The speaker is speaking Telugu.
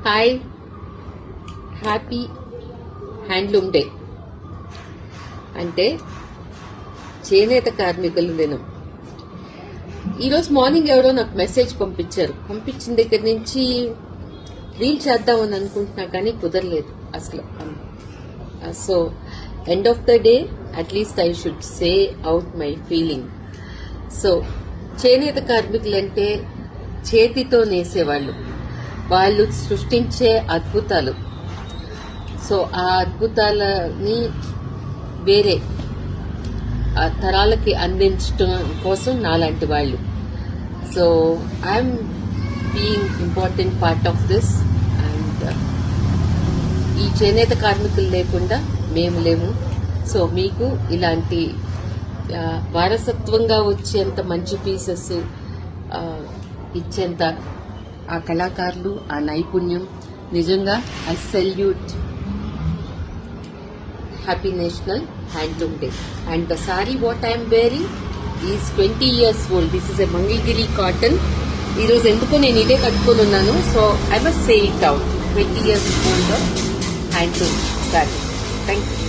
Hi, happy handloom day. అంటే చేనేత కార్మికుల దినం. ఈరోజు మార్నింగ్ ఎవరో నాకు మెసేజ్ పంపించారు. పంపించిన దగ్గర నుంచి రీల్ చేద్దామని అనుకుంటున్నా కానీ కుదరలేదు అసలు. So end of the day at least I should say out my feeling. So చేనేత కార్మికులంటే చేతితో నేసేవాళ్ళు, వాళ్ళు సృష్టించే అద్భుతాలు. సో ఆ అద్భుతాలని వేరే తరాలకి అందించడం కోసం నాలాంటి వాళ్ళు. So I'm being important part of this. And ఈ చేనేత కార్మికులు లేకుండా మేము లేము. సో మీకు ఇలాంటి వారసత్వంగా వచ్చేంత మంచి పీసెస్ ఇచ్చేంత ఆ కళాకారులు, ఆ నైపుణ్యం, నిజంగా I salute. Happy national handloom day. And the sorry what I'm wearing is 20 years old. This is a Mangalagiri cotton. ఈరోజు ఎందుకో నేను ఇదే కట్టుకొని ఉన్నాను. So I must say it out. 20 years old handloom sorry. Thank you.